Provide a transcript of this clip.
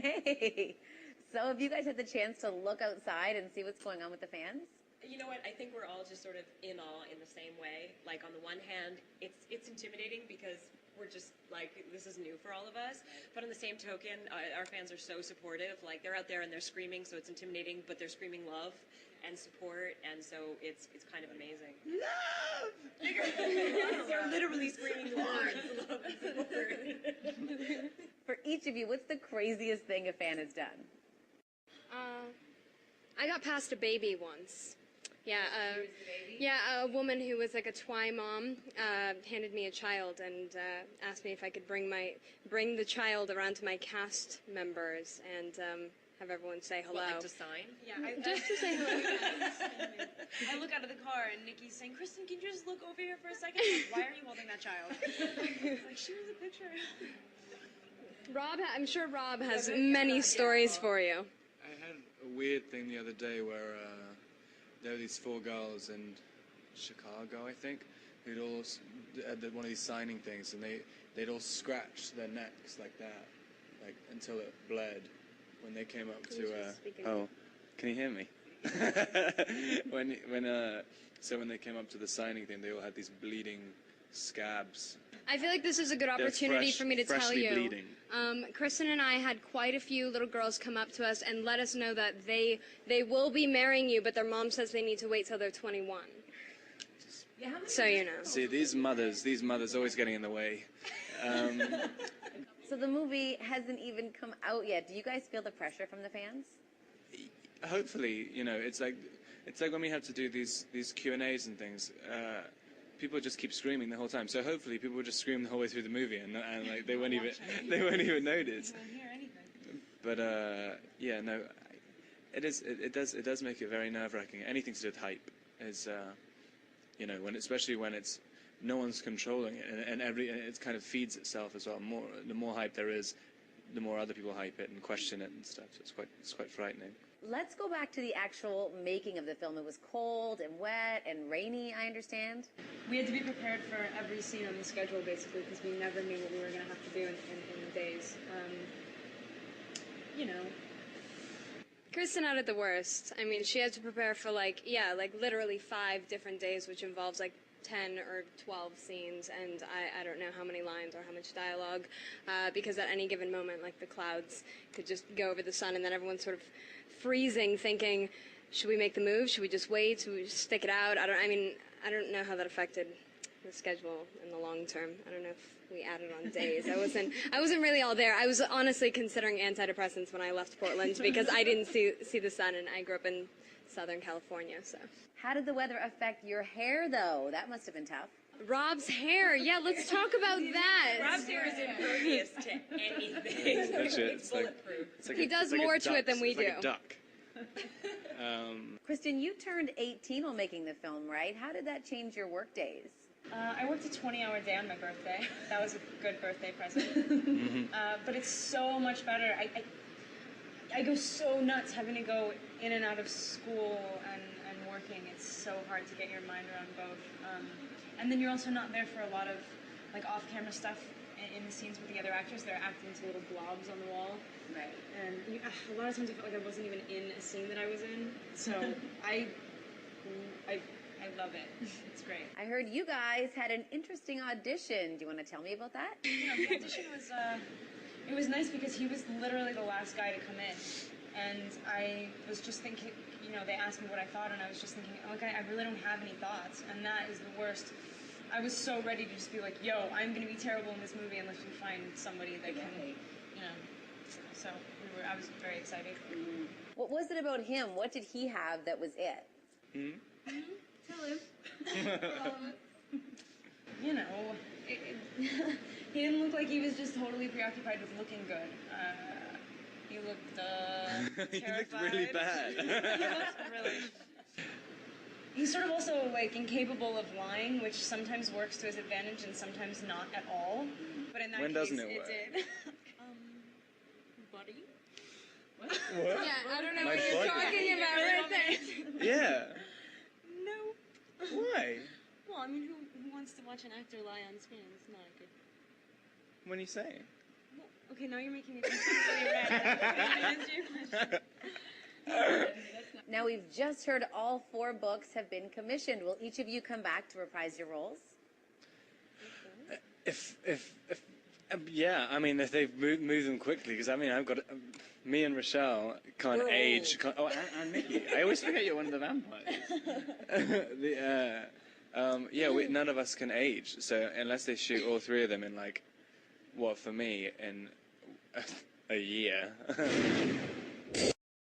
Hey, so have you guys had the chance to look outside and see what's going on with the fans? You know what? I think we're all just sort of in awe in the same way. Like, on the one hand, it's intimidating because we're just, like, this is new for all of us. But on the same token, our fans are so supportive. Like, they're out there and they're screaming, so it's intimidating, but they're screaming love and support, and so it's kind of amazing. Love! They're literally screaming words, love and support. For each of you, what's the craziest thing a fan has done? I got past a baby once. Yeah, a woman who was like a Twi mom handed me a child and asked me if I could bring the child around to my cast members and have everyone say hello. What, like to sign? Yeah, Just to say hello. I look out of the car and Nikki's saying, "Kristen, can you just look over here for a second? Like, why are you holding that child?" Like, she was a picture. I'm sure Rob has many stories for you. I had a weird thing the other day where there were these 4 girls in Chicago, I think, who'd all at one of these signing things, and they'd all scratch their necks like that, like until it bled. When they came up can you hear me? When they came up to the signing thing, they all had these bleeding scabs. I feel like this is a good opportunity for me to tell you. Bleeding. Kristen and I had quite a few little girls come up to us and let us know that they will be marrying you, but their mom says they need to wait till they're 21. So you know. See, these mothers always getting in the way. So the movie hasn't even come out yet. Do you guys feel the pressure from the fans? Hopefully, you know, it's like when we have to do these Q&As and things. People just keep screaming the whole time. So hopefully, people will just scream the whole way through the movie, and like they won't even notice. But yeah, no, it does make it very nerve-wracking. Anything to do with hype is, you know, especially when it's no one's controlling it, and it kind of feeds itself as well. The more hype there is, the more other people hype it and question it and stuff. So it's quite frightening. Let's go back to the actual making of the film. It was cold and wet and rainy, I understand. We had to be prepared for every scene on the schedule, basically, because we never knew what we were going to have to do in the days. You know. Kristen had it the worst. I mean, she had to prepare for like literally 5 different days, which involves like 10 or 12 scenes, and I don't know how many lines or how much dialogue, because at any given moment, like, the clouds could just go over the sun, and then everyone's sort of freezing, thinking, should we make the move? Should we just wait? Should we just stick it out? I don't know how that affected the schedule in the long term. I don't know if we added on days. I wasn't really all there. I was honestly considering antidepressants when I left Portland because I didn't see the sun, and I grew up in Southern California, so. How did the weather affect your hair, though? That must have been tough. Rob's hair. Yeah, let's talk about that. Rob's hair is impervious to anything. It's bulletproof. He does more to it than we do. Like a duck. Kristen, you turned 18 while making the film, right? How did that change your work days? I worked a 20-hour day on my birthday. That was a good birthday present. But it's so much better. I go so nuts having to go in and out of school and working. It's so hard to get your mind around both. And then you're also not there for a lot of like off-camera stuff in the scenes with the other actors. They're acting to little blobs on the wall. Right. And a lot of times I felt like I wasn't even in a scene that I was in. So I love it. It's great. I heard you guys had an interesting audition. Do you want to tell me about that? You know, the audition was, it was nice because he was literally the last guy to come in. And I was just thinking, you know, they asked me what I thought, and I was just thinking, okay, I really don't have any thoughts, and that is the worst. I was so ready to just be like, yo, I'm going to be terrible in this movie unless we find somebody that can, you know. So I was very excited. What was it about him? What did he have that was it? Tell him. You know, he didn't look like he was just totally preoccupied with looking good. He looked He terrified. looked really bad. He looked really... He's sort of also, like, incapable of lying, which sometimes works to his advantage and sometimes not at all. But in that When case, doesn't it work? did. Buddy? What? Yeah, I don't know My what you're buddy. talking about right there. Yeah. No. Why? Well, I mean, who wants to watch an actor lie on screen? It's not a good... What are you saying? Okay, now you're making me completely red. Can I answer your question? Now we've just heard all 4 books have been commissioned. Will each of you come back to reprise your roles? Yeah, I mean, if they've moved them quickly, because I mean, I've got me and Rochelle can't age. And Nikki. I always forget you're one of the vampires. None of us can age. So unless they shoot all 3 of them in like, what for me in a year.